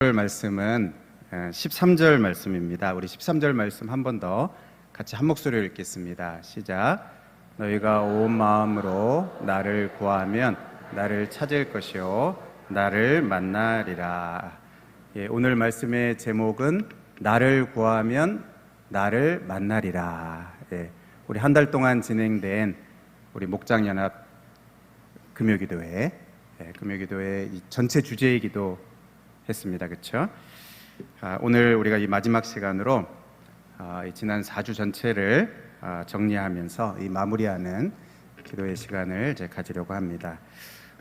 말씀은 13절 말씀입니다. 우리 13절 말씀 한 번 더 같이 한 목소리로 읽겠습니다. 시작. 너희가 온 마음으로 나를 구하면 나를 찾을 것이요 나를 만나리라. 오늘 말씀의 제목은 나를 구하면 나를 만나리라. 우리 한 달 동안 진행된 우리 목장연합 금요기도회 이 전체 주제이기도 했습니다. 그렇죠? 오늘 우리가 이 마지막 시간으로 지난 4주 전체를 정리하면서 이 마무리하는 기도의 시간을 이제 가지려고 합니다.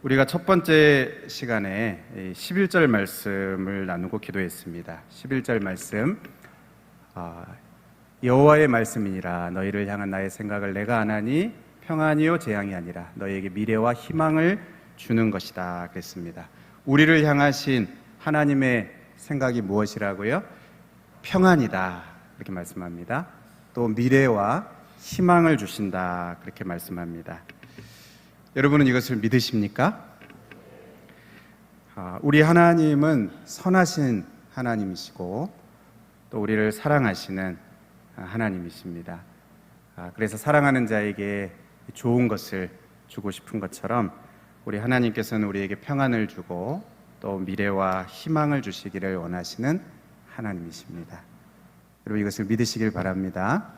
우리가 첫 번째 시간에 11절 말씀을 나누고 기도했습니다. 11절 말씀, 여호와의 말씀이니라. 너희를 향한 나의 생각을 내가 아나니 평안이요 재앙이 아니라 너희에게 미래와 희망을 주는 것이다 그랬습니다. 우리를 향하신 하나님의 생각이 무엇이라고요? 평안이다 그렇게 말씀합니다. 또 미래와 희망을 주신다 그렇게 말씀합니다. 여러분은 이것을 믿으십니까? 우리 하나님은 선하신 하나님이시고 또 우리를 사랑하시는 하나님이십니다. 그래서 사랑하는 자에게 좋은 것을 주고 싶은 것처럼 우리 하나님께서는 우리에게 평안을 주고 또 미래와 희망을 주시기를 원하시는 하나님이십니다. 여러분 이것을 믿으시길 바랍니다.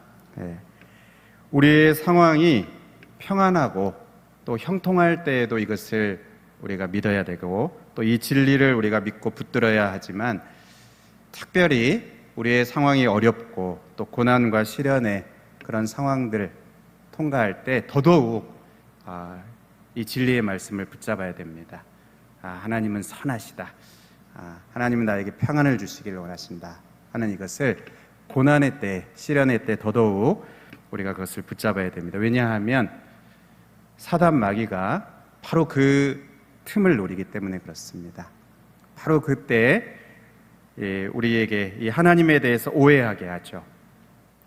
우리의 상황이 평안하고 또 형통할 때에도 이것을 우리가 믿어야 되고 또 이 진리를 우리가 믿고 붙들어야 하지만 특별히 우리의 상황이 어렵고 또 고난과 시련의 그런 상황들 통과할 때 더더욱 이 진리의 말씀을 붙잡아야 됩니다. 하나님은 선하시다. 하나님은 나에게 평안을 주시기를 원하신다 하는 이것을 고난의 때, 시련의 때 더더욱 우리가 그것을 붙잡아야 됩니다. 왜냐하면 사단 마귀가 바로 그 틈을 노리기 때문에 그렇습니다. 바로 그때 우리에게 이 하나님에 대해서 오해하게 하죠.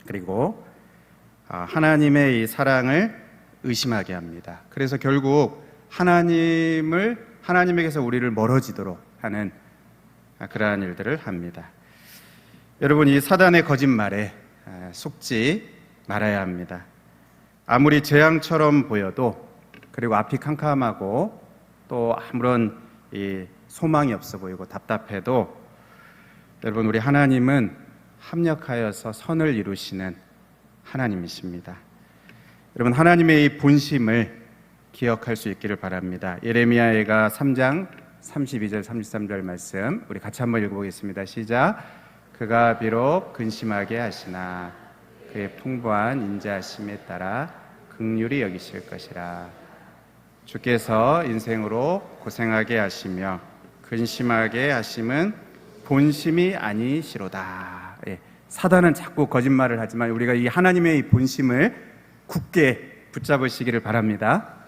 그리고 하나님의 이 사랑을 의심하게 합니다. 그래서 결국 하나님에게서 우리를 멀어지도록 하는 그러한 일들을 합니다. 여러분 이 사단의 거짓말에 속지 말아야 합니다. 아무리 재앙처럼 보여도 그리고 앞이 캄캄하고 또 아무런 소망이 없어 보이고 답답해도 여러분 우리 하나님은 합력하여서 선을 이루시는 하나님이십니다. 여러분 하나님의 이 본심을 기억할 수 있기를 바랍니다. 예레미야가 3장 32절 33절 말씀 우리 같이 한번 읽어보겠습니다. 시작. 그가 비록 근심하게 하시나 그의 풍부한 인자하심에 따라 긍휼히 여기실 것이라. 주께서 인생으로 고생하게 하시며 근심하게 하심은 본심이 아니시로다. 사단은 자꾸 거짓말을 하지만 우리가 이 하나님의 이 본심을 굳게 붙잡으시기를 바랍니다.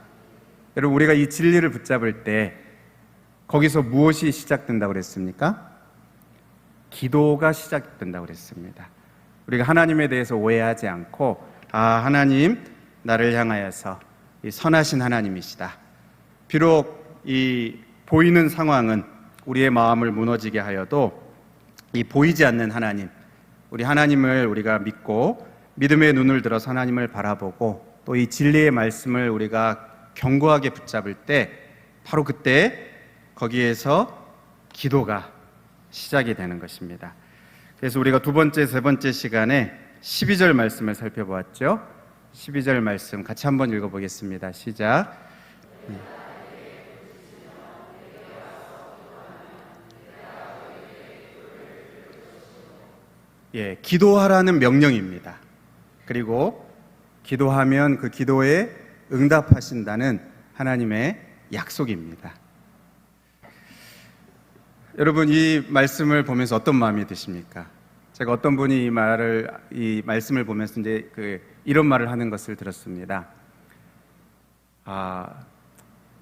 여러분 우리가 이 진리를 붙잡을 때 거기서 무엇이 시작된다고 그랬습니까? 기도가 시작된다고 그랬습니다. 우리가 하나님에 대해서 오해하지 않고 하나님 나를 향하여서 이 선하신 하나님이시다. 비록 이 보이는 상황은 우리의 마음을 무너지게 하여도 이 보이지 않는 하나님, 우리 하나님을 우리가 믿고 믿음의 눈을 들어서 하나님을 바라보고 또 이 진리의 말씀을 우리가 견고하게 붙잡을 때 바로 그때 거기에서 기도가 시작이 되는 것입니다. 그래서 우리가 두 번째, 세 번째 시간에 12절 말씀을 살펴보았죠. 12절 말씀 같이 한번 읽어보겠습니다. 시작. 기도하라는 명령입니다. 그리고 기도하면 그 기도에 응답하신다는 하나님의 약속입니다. 여러분 이 말씀을 보면서 어떤 마음이 드십니까? 제가 어떤 분이 이 말씀을 보면서 이제 이런 말을 하는 것을 들었습니다.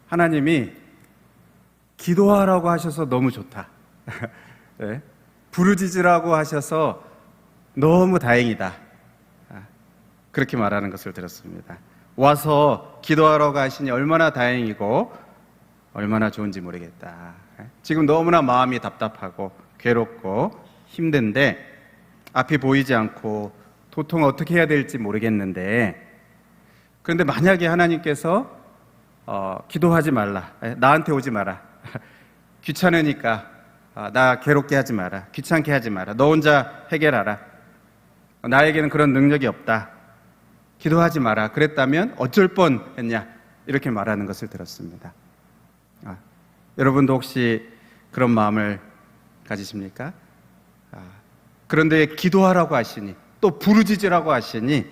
하나님이 기도하라고 하셔서 너무 좋다. 네? 부르짖으라고 하셔서 너무 다행이다. 그렇게 말하는 것을 들었습니다. 와서 기도하라고 하시니 얼마나 다행이고 얼마나 좋은지 모르겠다. 지금 너무나 마음이 답답하고 괴롭고 힘든데 앞이 보이지 않고 도통 어떻게 해야 될지 모르겠는데, 그런데 만약에 하나님께서 기도하지 말라, 나한테 오지 마라, 귀찮으니까 나 괴롭게 하지 마라, 귀찮게 하지 마라, 너 혼자 해결하라, 나에게는 그런 능력이 없다, 기도하지 마라, 그랬다면 어쩔 뻔했냐, 이렇게 말하는 것을 들었습니다. 여러분도 혹시 그런 마음을 가지십니까? 그런데 기도하라고 하시니, 또 부르짖으라고 하시니,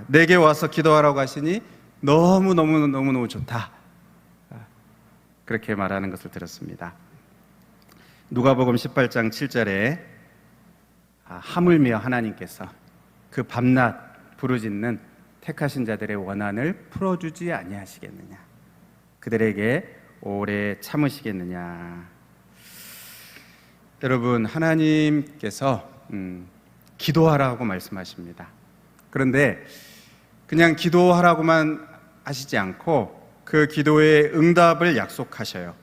내게 와서 기도하라고 하시니 너무너무 좋다, 그렇게 말하는 것을 들었습니다. 누가복음 18장 7절에 하물며 하나님께서 그 밤낮 부르짖는 택하신 자들의 원한을 풀어주지 아니하시겠느냐, 그들에게 오래 참으시겠느냐. 여러분, 하나님께서 기도하라고 말씀하십니다. 그런데 그냥 기도하라고만 하시지 않고 그 기도의 응답을 약속하셔요.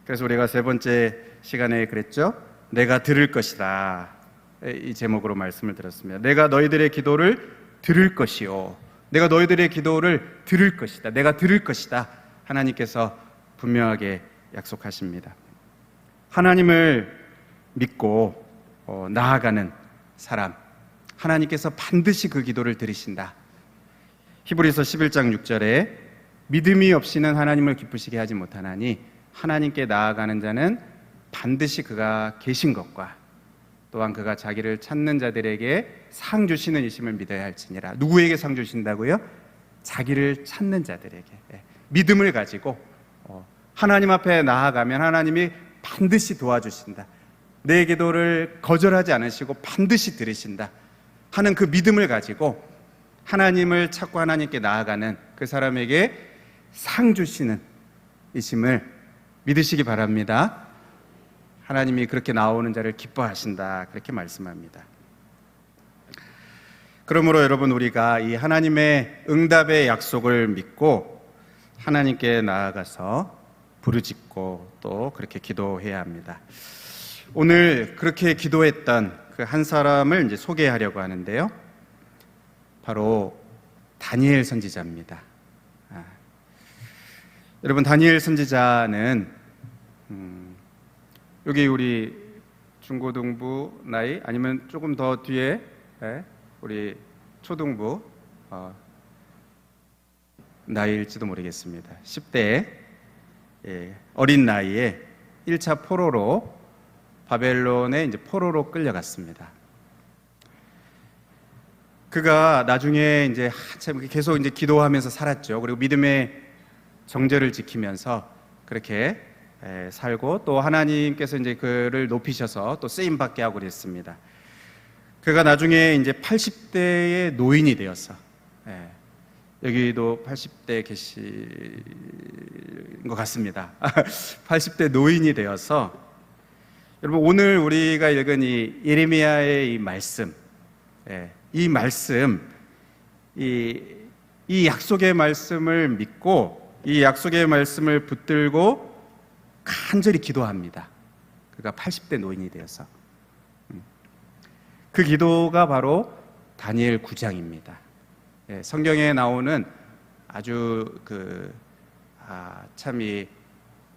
그래서 우리가 세 번째 시간에 그랬죠. 내가 들을 것이다, 이 제목으로 말씀을 드렸습니다. 내가 너희들의 기도를 들을 것이요, 내가 너희들의 기도를 들을 것이다, 내가 들을 것이다, 하나님께서 분명하게 약속하십니다. 하나님을 믿고 나아가는 사람, 하나님께서 반드시 그 기도를 들으신다. 히브리서 11장 6절에 믿음이 없이는 하나님을 기쁘시게 하지 못하나니 하나님께 나아가는 자는 반드시 그가 계신 것과 또한 그가 자기를 찾는 자들에게 상 주시는 이심을 믿어야 할지니라. 누구에게 상 주신다고요? 자기를 찾는 자들에게. 믿음을 가지고 하나님 앞에 나아가면 하나님이 반드시 도와주신다, 내 기도를 거절하지 않으시고 반드시 들으신다 하는 그 믿음을 가지고 하나님을 찾고 하나님께 나아가는 그 사람에게 상 주시는 이심을 믿으시기 바랍니다. 하나님이 그렇게 나오는 자를 기뻐하신다, 그렇게 말씀합니다. 그러므로 여러분, 우리가 이 하나님의 응답의 약속을 믿고 하나님께 나아가서 부르짖고 또 그렇게 기도해야 합니다. 오늘 그렇게 기도했던 그 한 사람을 이제 소개하려고 하는데요. 바로 다니엘 선지자입니다. 여러분, 다니엘 선지자는 여기 우리 중고등부 나이, 아니면 조금 더 뒤에 우리 초등부 나이일지도 모르겠습니다. 10대 어린 나이에 1차 포로로 바벨론에 이제 포로로 끌려갔습니다. 그가 나중에 이제 한참 계속 이제 기도하면서 살았죠. 그리고 믿음의 정절을 지키면서 그렇게 살고, 또 하나님께서 이제 그를 높이셔서 또 쓰임 받게 하고 그랬습니다. 그가 나중에 이제 80대의 노인이 되어서, 여기도 80대 계신 것 같습니다. 80대 노인이 되어서, 여러분, 오늘 우리가 읽은 이 예레미야의 이 말씀, 이 말씀, 이 약속의 말씀을 믿고 이 약속의 말씀을 붙들고 간절히 기도합니다. 그가 80대 노인이 되어서. 그 기도가 바로 다니엘 9장입니다. 성경에 나오는 아주 참 이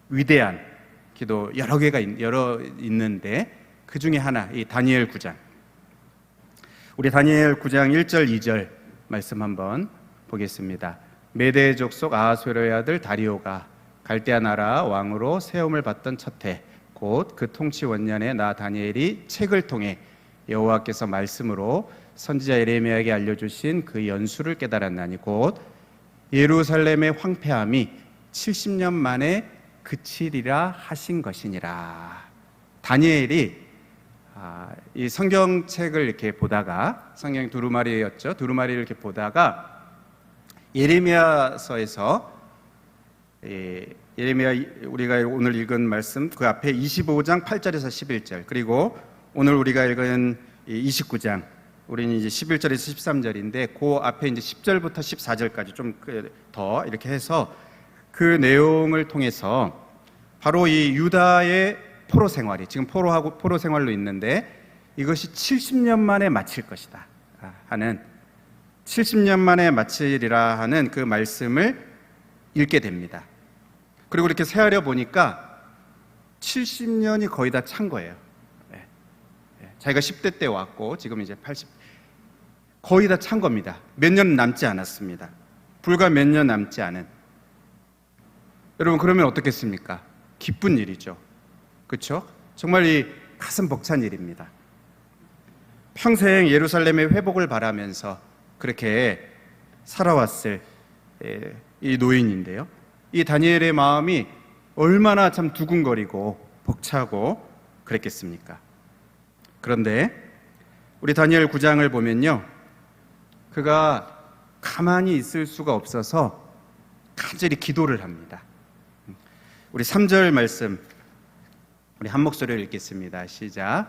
위대한 기도 여러 개가 있는데 그 중에 하나, 이 다니엘 9장. 우리 다니엘 9장 1절 2절 말씀 한번 보겠습니다. 메대 족속 아하수에로의 아들 다리오가 갈대아 나라 왕으로 세움을 받던 첫 해, 곧 그 통치 원년에 나 다니엘이 책을 통해 여호와께서 말씀으로 선지자 예레미야에게 알려주신 그 연수를 깨달았나니 곧 예루살렘의 황폐함이 70년 만에 그치리라 하신 것이니라. 다니엘이 이 성경책을 이렇게 보다가, 성경 두루마리였죠. 두루마리를 이렇게 보다가 예레미야서에서 예레미야 우리가 오늘 읽은 말씀 그 앞에 25장 8절에서 11절, 그리고 오늘 우리가 읽은 29장, 우리는 이제 11절에서 13절인데 그 앞에 이제 10절부터 14절까지 좀 더 이렇게 해서 그 내용을 통해서 바로 이 유다의 포로 생활이 지금 포로 생활로 있는데 이것이 70년 만에 마칠 것이다 하는 70년 만에 마치리라 하는 그 말씀을 읽게 됩니다. 그리고 이렇게 세하려 보니까 70년이 거의 다 찬 거예요. 자기가 10대 때 왔고 지금 이제 80, 거의 다 찬 겁니다. 몇 년 남지 않았습니다. 불과 몇 년 남지 않은. 여러분, 그러면 어떻겠습니까? 기쁜 일이죠. 그렇죠? 정말 이 가슴 벅찬 일입니다. 평생 예루살렘의 회복을 바라면서 그렇게 살아왔을 이 노인인데요, 이 다니엘의 마음이 얼마나 참 두근거리고 벅차고 그랬겠습니까? 그런데 우리 다니엘 9장을 보면요, 그가 가만히 있을 수가 없어서 간절히 기도를 합니다. 우리 3절 말씀 우리 한 목소리를 읽겠습니다. 시작.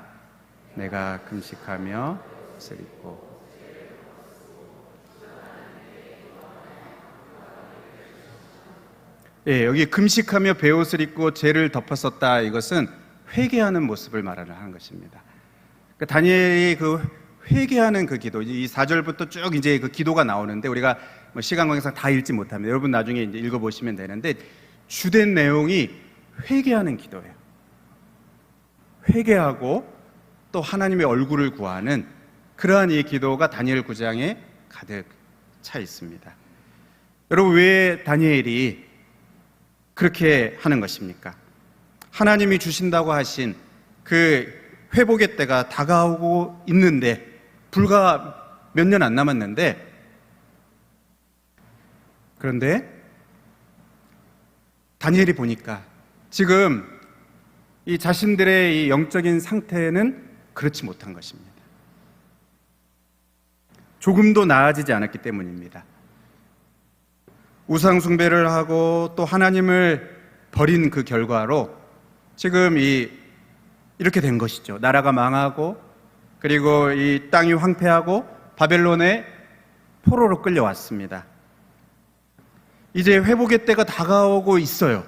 내가 금식하며 옷을 입고. 여기 금식하며 베옷을 입고 죄를 덮었었다, 이것은 회개하는 모습을 말하는 것입니다. 다니엘이 그 회개하는 그 기도, 이 4절부터 쭉 이제 그 기도가 나오는데 우리가 시간 관계상 다 읽지 못합니다. 여러분 나중에 이제 읽어보시면 되는데 주된 내용이 회개하는 기도예요. 회개하고 또 하나님의 얼굴을 구하는 그러한 이 기도가 다니엘 9장에 가득 차 있습니다. 여러분, 왜 다니엘이 그렇게 하는 것입니까? 하나님이 주신다고 하신 그 회복의 때가 다가오고 있는데 불과 몇 년 안 남았는데, 그런데 다니엘이 보니까 지금 이 자신들의 이 영적인 상태는 그렇지 못한 것입니다. 조금도 나아지지 않았기 때문입니다. 우상 숭배를 하고 또 하나님을 버린 그 결과로 지금 이렇게 된 것이죠. 나라가 망하고 그리고 이 땅이 황폐하고 바벨론의 포로로 끌려왔습니다. 이제 회복의 때가 다가오고 있어요.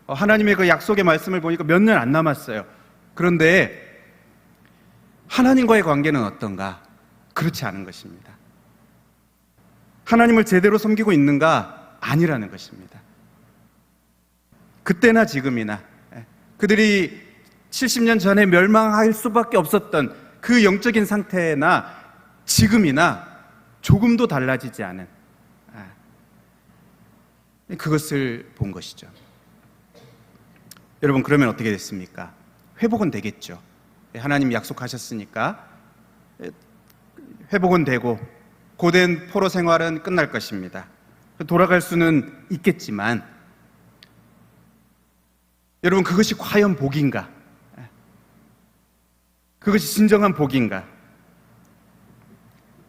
하나님의 그 약속의 말씀을 보니까 몇 년 안 남았어요. 그런데 하나님과의 관계는 어떤가? 그렇지 않은 것입니다. 하나님을 제대로 섬기고 있는가? 아니라는 것입니다. 그때나 지금이나 그들이 70년 전에 멸망할 수밖에 없었던 그 영적인 상태나 지금이나 조금도 달라지지 않은 그것을 본 것이죠. 여러분, 그러면 어떻게 됐습니까? 회복은 되겠죠. 하나님이 약속하셨으니까 회복은 되고 고된 포로 생활은 끝날 것입니다. 돌아갈 수는 있겠지만 여러분, 그것이 과연 복인가? 그것이 진정한 복인가?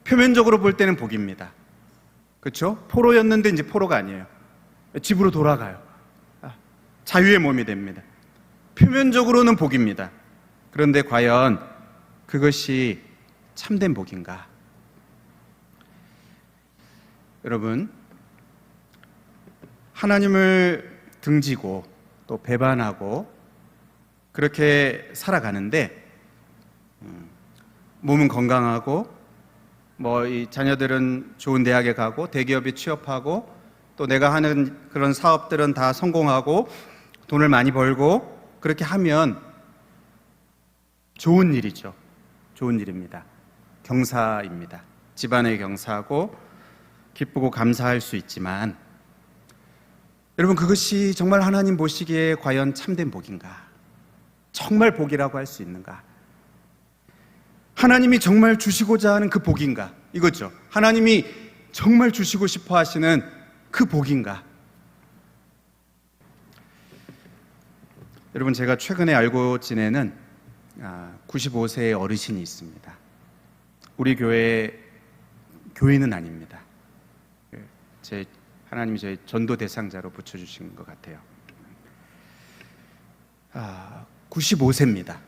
표면적으로 볼 때는 복입니다. 그렇죠? 포로였는데 이제 포로가 아니에요. 집으로 돌아가요. 자유의 몸이 됩니다. 표면적으로는 복입니다. 그런데 과연 그것이 참된 복인가? 여러분, 하나님을 등지고 또 배반하고 그렇게 살아가는데 몸은 건강하고 이 자녀들은 좋은 대학에 가고 대기업에 취업하고 또 내가 하는 그런 사업들은 다 성공하고 돈을 많이 벌고 그렇게 하면 좋은 일이죠. 좋은 일입니다. 경사입니다. 집안의 경사고 기쁘고 감사할 수 있지만 여러분, 그것이 정말 하나님 보시기에 과연 참된 복인가? 정말 복이라고 할 수 있는가? 하나님이 정말 주시고자 하는 그 복인가? 이거죠. 하나님이 정말 주시고 싶어 하시는 그 복인가? 여러분, 제가 최근에 알고 지내는 95세의 어르신이 있습니다. 우리 교회는 아닙니다. 하나님이 저희 전도 대상자로 붙여주신 것 같아요. 95세입니다.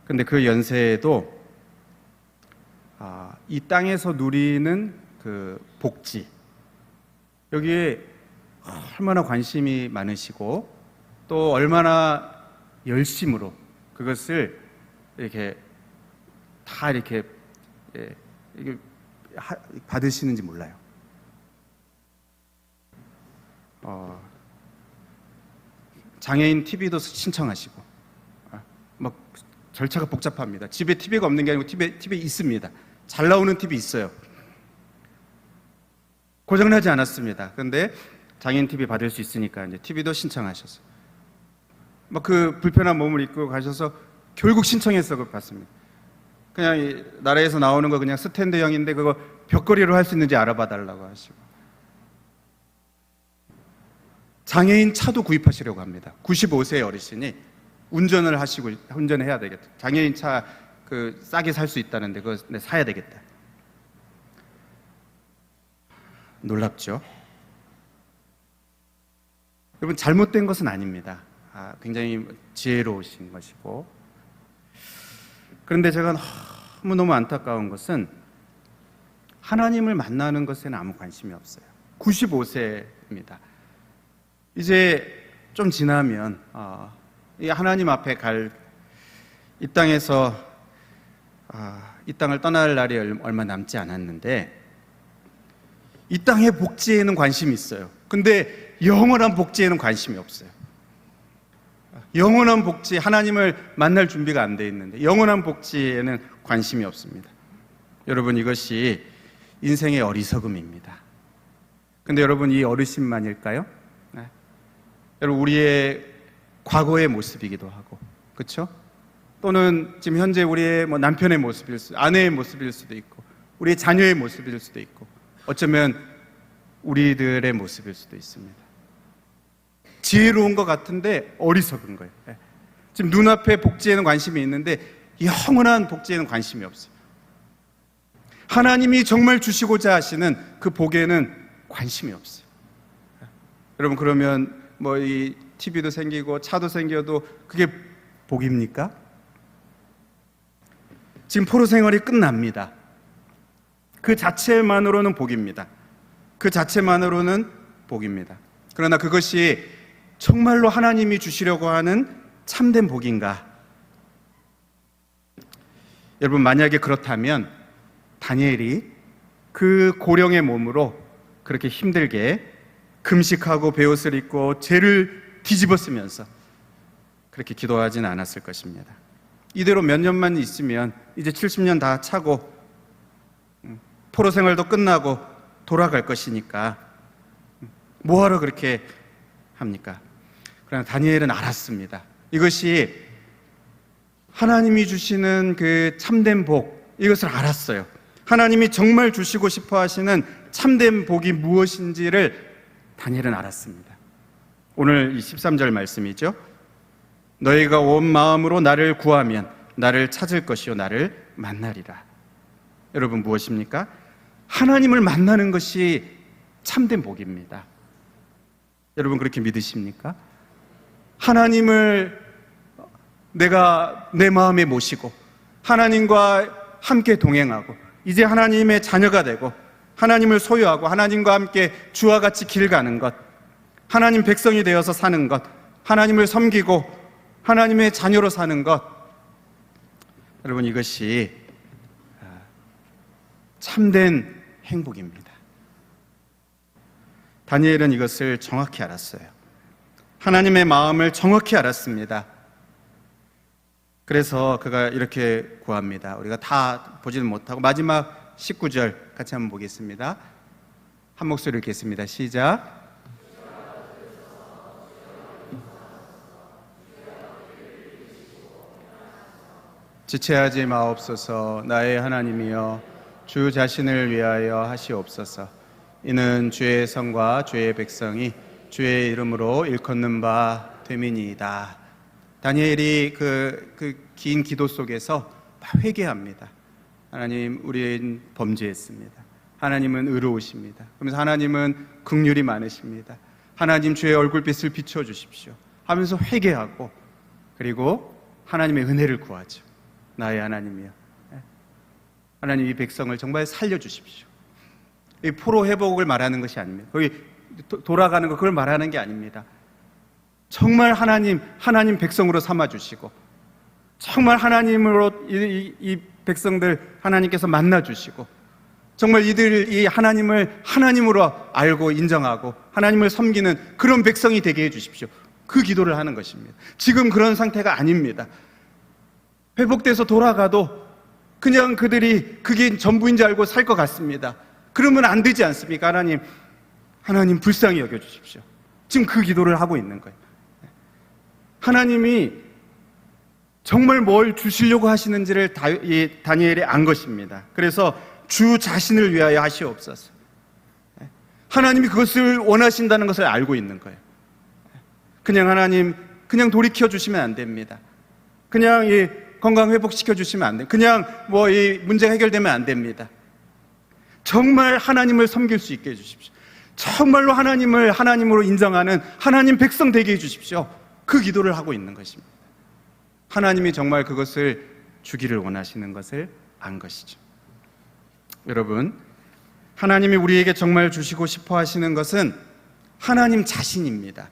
근데 그 연세에도 이 땅에서 누리는 그 복지, 여기에 얼마나 관심이 많으시고 또 얼마나 열심으로 그것을 이렇게 다 이렇게 이게 받으시는지 몰라요. 장애인 TV도 신청하시고, 막 절차가 복잡합니다. 집에 TV가 없는 게 아니고 TV 있습니다. 잘 나오는 TV 있어요. 고장나지 않았습니다. 그런데 장애인 TV 받을 수 있으니까 이제 TV도 신청하셨어요. 막 그 불편한 몸을 입고 가셔서 결국 신청해서 그걸 받습니다. 그냥 이 나라에서 나오는 거 그냥 스탠드형인데 그거 벽걸이로 할 수 있는지 알아봐 달라고 하시고, 장애인 차도 구입하시려고 합니다. 95세 어르신이 운전해야 되겠다. 장애인 차 그 싸게 살 수 있다는데 그거 사야 되겠다. 놀랍죠? 여러분, 잘못된 것은 아닙니다. 굉장히 지혜로우신 것이고, 그런데 제가 너무너무 안타까운 것은 하나님을 만나는 것에는 아무 관심이 없어요. 95세입니다. 이제 좀 지나면 이 하나님 앞에 이 땅에서 이 땅을 떠날 날이 얼마 남지 않았는데, 이 땅의 복지에는 관심이 있어요. 근데 영원한 복지에는 관심이 없어요. 영원한 복지, 하나님을 만날 준비가 안 돼 있는데 영원한 복지에는 관심이 없습니다. 여러분, 이것이 인생의 어리석음입니다. 근데 여러분, 이 어르신만일까요? 네. 여러분, 우리의 과거의 모습이기도 하고, 그렇죠? 또는 지금 현재 우리의 남편의 모습일 수도, 아내의 모습일 수도 있고, 우리의 자녀의 모습일 수도 있고, 어쩌면 우리들의 모습일 수도 있습니다. 지혜로운 것 같은데 어리석은 거예요. 지금 눈앞에 복지에는 관심이 있는데 영원한 복지에는 관심이 없어요. 하나님이 정말 주시고자 하시는 그 복에는 관심이 없어요. 여러분, 그러면 이 TV도 생기고 차도 생겨도 그게 복입니까? 지금 포로 생활이 끝납니다. 그 자체만으로는 복입니다. 그 자체만으로는 복입니다. 그러나 그것이 정말로 하나님이 주시려고 하는 참된 복인가? 여러분, 만약에 그렇다면 다니엘이 그 고령의 몸으로 그렇게 힘들게 금식하고 베옷을 입고 죄를 뒤집어 쓰면서 그렇게 기도하진 않았을 것입니다. 이대로 몇 년만 있으면 이제 70년 다 차고 포로 생활도 끝나고 돌아갈 것이니까 뭐하러 그렇게 합니까? 그러나 다니엘은 알았습니다. 이것이 하나님이 주시는 그 참된 복, 이것을 알았어요. 하나님이 정말 주시고 싶어 하시는 참된 복이 무엇인지를 다니엘은 알았습니다. 오늘 이 13절 말씀이죠. 너희가 온 마음으로 나를 구하면 나를 찾을 것이요 나를 만나리라. 여러분, 무엇입니까? 하나님을 만나는 것이 참된 복입니다. 여러분, 그렇게 믿으십니까? 하나님을 내가 내 마음에 모시고 하나님과 함께 동행하고 이제 하나님의 자녀가 되고 하나님을 소유하고 하나님과 함께 주와 같이 길 가는 것, 하나님 백성이 되어서 사는 것, 하나님을 섬기고 하나님의 자녀로 사는 것, 여러분, 이것이 참된 행복입니다. 다니엘은 이것을 정확히 알았어요. 하나님의 마음을 정확히 알았습니다. 그래서 그가 이렇게 구합니다. 우리가 다 보지는 못하고 마지막 19절 같이 한번 보겠습니다. 한 목소리로 읽겠습니다. 시작. 지체하지 마옵소서. 나의 하나님이여, 주 자신을 위하여 하시옵소서. 이는 주의 성과 주의 백성이 주의 이름으로 일컫는 바 됨이니이다. 다니엘이 그 긴 기도 속에서 회개합니다. 하나님, 우리는 범죄했습니다. 하나님은 의로우십니다. 그러면서 하나님은 긍휼이 많으십니다. 하나님, 주의 얼굴빛을 비춰주십시오 하면서 회개하고, 그리고 하나님의 은혜를 구하죠. 나의 하나님이여, 하나님, 이 백성을 정말 살려주십시오. 이 포로 회복을 말하는 것이 아닙니다. 거기 돌아가는 거, 그걸 말하는 게 아닙니다. 정말 하나님 백성으로 삼아주시고, 정말 하나님으로 이 백성들 하나님께서 만나주시고, 정말 이 하나님을 하나님으로 알고 인정하고 하나님을 섬기는 그런 백성이 되게 해주십시오. 그 기도를 하는 것입니다. 지금 그런 상태가 아닙니다. 회복돼서 돌아가도 그냥 그들이 그게 전부인 줄 알고 살 것 같습니다. 그러면 안 되지 않습니까? 하나님 불쌍히 여겨주십시오. 지금 그 기도를 하고 있는 거예요. 하나님이 정말 뭘 주시려고 하시는지를 다니엘이 안 것입니다. 그래서 주 자신을 위하여 하시옵소서. 하나님이 그것을 원하신다는 것을 알고 있는 거예요. 그냥 돌이켜 주시면 안 됩니다. 그냥 건강 회복시켜 주시면 안 돼요. 그냥 이 문제가 해결되면 안 됩니다. 정말 하나님을 섬길 수 있게 해주십시오. 정말로 하나님을 하나님으로 인정하는 하나님 백성 되게 해주십시오. 그 기도를 하고 있는 것입니다. 하나님이 정말 그것을 주기를 원하시는 것을 안 것이죠. 여러분, 하나님이 우리에게 정말 주시고 싶어 하시는 것은 하나님 자신입니다.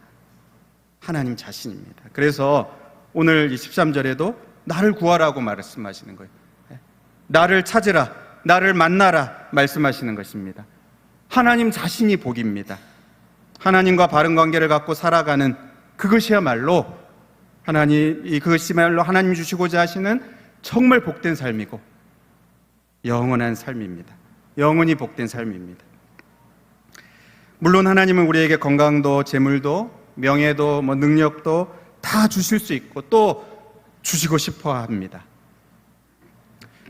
하나님 자신입니다. 그래서 오늘 13절에도 나를 구하라고 말씀하시는 거예요. 나를 찾으라, 나를 만나라 말씀하시는 것입니다. 하나님 자신이 복입니다. 하나님과 바른 관계를 갖고 살아가는 그것이야말로 하나님이 주시고자 하시는 정말 복된 삶이고 영원한 삶입니다. 영원히 복된 삶입니다. 물론 하나님은 우리에게 건강도 재물도 명예도 능력도 다 주실 수 있고 또 주시고 싶어 합니다.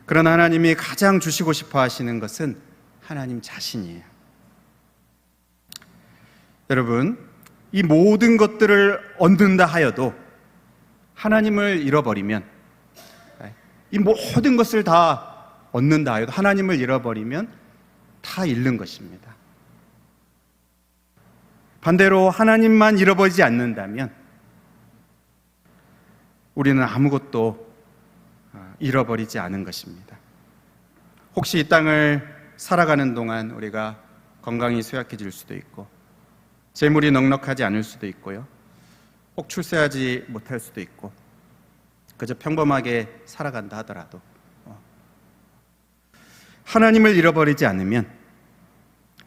그러나 하나님이 가장 주시고 싶어 하시는 것은 하나님 자신이에요. 여러분, 이 모든 것들을 얻는다 하여도 하나님을 잃어버리면, 이 모든 것을 다 얻는다 하여도 하나님을 잃어버리면 다 잃는 것입니다. 반대로 하나님만 잃어버리지 않는다면 우리는 아무것도 잃어버리지 않은 것입니다. 혹시 이 땅을 살아가는 동안 우리가 건강이 쇠약해질 수도 있고 재물이 넉넉하지 않을 수도 있고요, 혹 출세하지 못할 수도 있고 그저 평범하게 살아간다 하더라도 하나님을 잃어버리지 않으면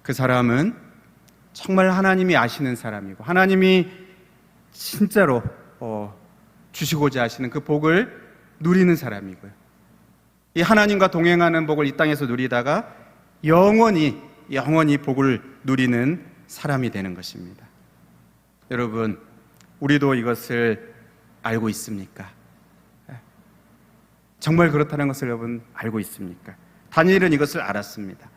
그 사람은 정말 하나님이 아시는 사람이고 하나님이 진짜로 주시고자 하시는 그 복을 누리는 사람이고요, 이 하나님과 동행하는 복을 이 땅에서 누리다가 영원히 복을 누리는 사람이 되는 것입니다. 여러분, 우리도 이것을 알고 있습니까? 정말 그렇다는 것을 여러분 알고 있습니까? 다니엘은 이것을 알았습니다.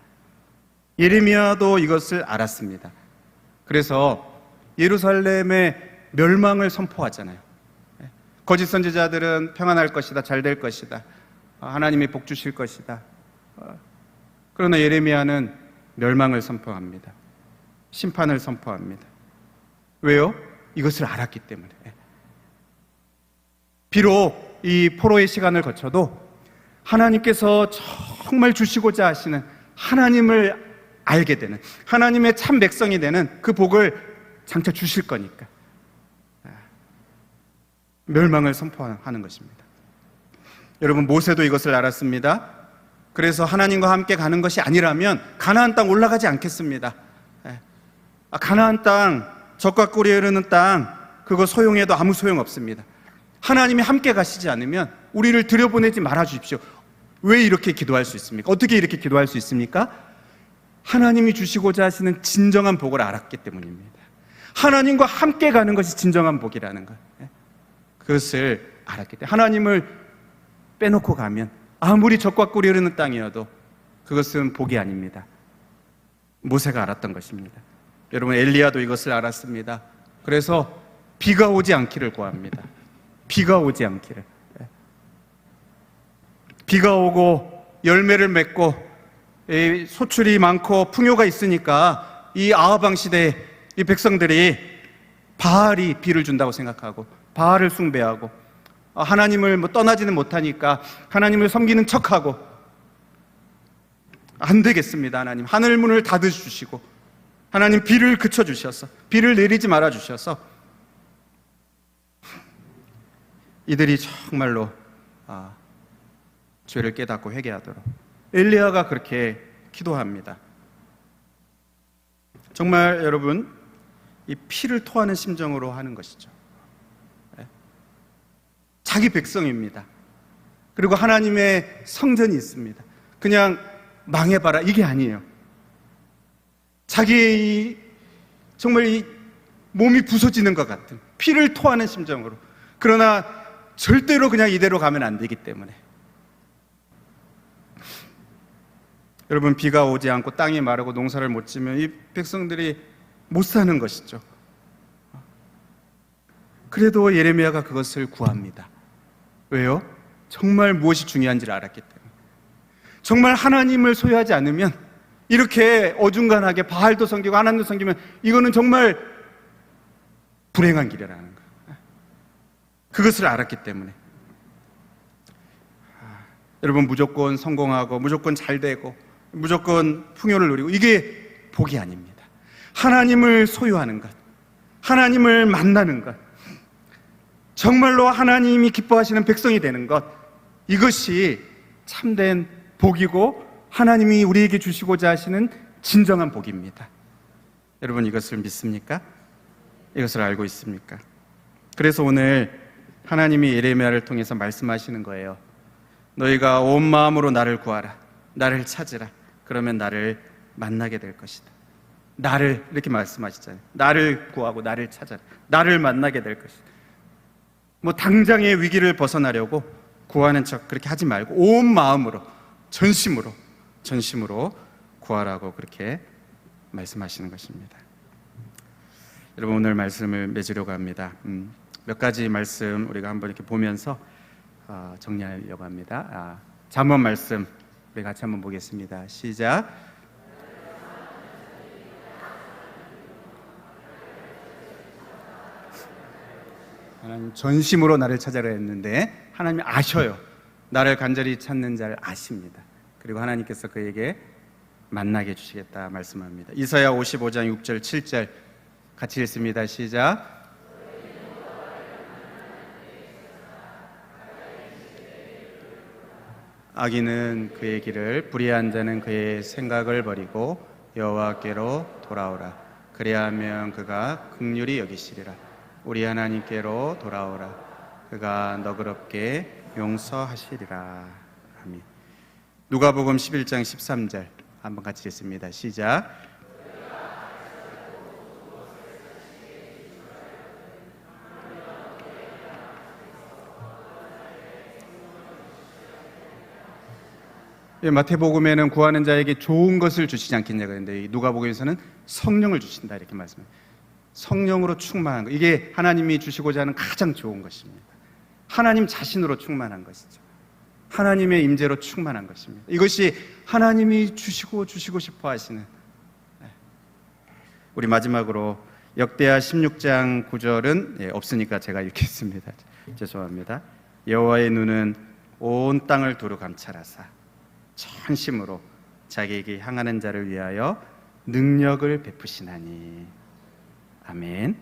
예레미야도 이것을 알았습니다. 그래서 예루살렘의 멸망을 선포하잖아요. 거짓 선지자들은 평안할 것이다, 잘 될 것이다, 하나님이 복 주실 것이다. 그러나 예레미야는 멸망을 선포합니다. 심판을 선포합니다. 왜요? 이것을 알았기 때문에. 비록 이 포로의 시간을 거쳐도 하나님께서 정말 주시고자 하시는 하나님을 알게 되는, 하나님의 참 백성이 되는 그 복을 장차 주실 거니까 멸망을 선포하는 것입니다. 여러분, 모세도 이것을 알았습니다. 그래서 하나님과 함께 가는 것이 아니라면 가나안 땅 올라가지 않겠습니다. 가나안 땅, 젖과 꿀이 흐르는 땅, 그거 소용해도 아무 소용 없습니다. 하나님이 함께 가시지 않으면 우리를 들여보내지 말아 주십시오. 왜 이렇게 기도할 수 있습니까? 어떻게 이렇게 기도할 수 있습니까? 하나님이 주시고자 하시는 진정한 복을 알았기 때문입니다. 하나님과 함께 가는 것이 진정한 복이라는 것, 그것을 알았기 때문에 하나님을 빼놓고 가면 아무리 젖과 꿀이 흐르는 땅이어도 그것은 복이 아닙니다. 모세가 알았던 것입니다. 여러분, 엘리야도 이것을 알았습니다. 그래서 비가 오지 않기를 구합니다. 비가 오지 않기를. 비가 오고 열매를 맺고 소출이 많고 풍요가 있으니까 이 아하방 시대에 이 백성들이 바알이 비를 준다고 생각하고 바알을 숭배하고 하나님을 떠나지는 못하니까 하나님을 섬기는 척하고, 안 되겠습니다. 하나님 하늘 문을 닫아주시고 하나님 비를 그쳐주셔서 비를 내리지 말아주셔서 이들이 정말로 죄를 깨닫고 회개하도록 엘리야가 그렇게 기도합니다. 정말 여러분, 이 피를 토하는 심정으로 하는 것이죠. 자기 백성입니다. 그리고 하나님의 성전이 있습니다. 그냥 망해봐라 이게 아니에요. 자기의 정말 이 몸이 부서지는 것 같은 피를 토하는 심정으로. 그러나 절대로 그냥 이대로 가면 안 되기 때문에. 여러분, 비가 오지 않고 땅이 마르고 농사를 못 지면 이 백성들이 못 사는 것이죠. 그래도 예레미야가 그것을 구합니다. 왜요? 정말 무엇이 중요한지를 알았기 때문에. 정말 하나님을 소유하지 않으면, 이렇게 어중간하게 바알도 섬기고 하나님도 섬기면 이거는 정말 불행한 길이라는 거예요. 그것을 알았기 때문에. 여러분, 무조건 성공하고 무조건 잘 되고 무조건 풍요를 누리고 이게 복이 아닙니다. 하나님을 소유하는 것, 하나님을 만나는 것, 정말로 하나님이 기뻐하시는 백성이 되는 것, 이것이 참된 복이고 하나님이 우리에게 주시고자 하시는 진정한 복입니다. 여러분, 이것을 믿습니까? 이것을 알고 있습니까? 그래서 오늘 하나님이 예레미야를 통해서 말씀하시는 거예요. 너희가 온 마음으로 나를 구하라, 나를 찾으라. 그러면 나를 만나게 될 것이다. 나를, 이렇게 말씀하시잖아요. 나를 구하고 나를 찾아라, 나를 만나게 될 것이다. 뭐 당장의 위기를 벗어나려고 구하는 척 그렇게 하지 말고 온 마음으로, 전심으로 구하라고 그렇게 말씀하시는 것입니다. 여러분, 오늘 말씀을 맺으려고 합니다. 몇 가지 말씀 우리가 한번 이렇게 보면서 정리하려고 합니다. 잠언 말씀 우리 같이 한번 보겠습니다. 시작. 하나님 전심으로 나를 찾아라 했는데 하나님이 아셔요. 나를 간절히 찾는 자를 아십니다. 그리고 하나님께서 그에게 만나게 해주시겠다 말씀합니다. 이사야 55장 6절 7절 같이 읽습니다. 시작. 악인은 그의 길을, 불의한 자는 그의 생각을 버리고 여호와께로 돌아오라. 그리하면 그가 긍휼히 여기시리라. 우리 하나님께로 돌아오라. 그가 너그럽게 용서하시리라. 아멘. 누가복음 11장 13절 한번 같이 읽습니다. 시작. 마태복음에는 구하는 자에게 좋은 것을 주시지 않겠냐 그랬는데 누가복음에서는 성령을 주신다 이렇게 말씀합니다. 성령으로 충만한 것, 이게 하나님이 주시고자 하는 가장 좋은 것입니다. 하나님 자신으로 충만한 것이죠. 하나님의 임재로 충만한 것입니다. 이것이 하나님이 주시고 싶어 하시는. 우리 마지막으로 역대하 16장 9절은 없으니까 제가 읽겠습니다. 죄송합니다. 여호와의 눈은 온 땅을 두루 감찰하사 전심으로 자기에게 향하는 자를 위하여 능력을 베푸시나니. 아멘.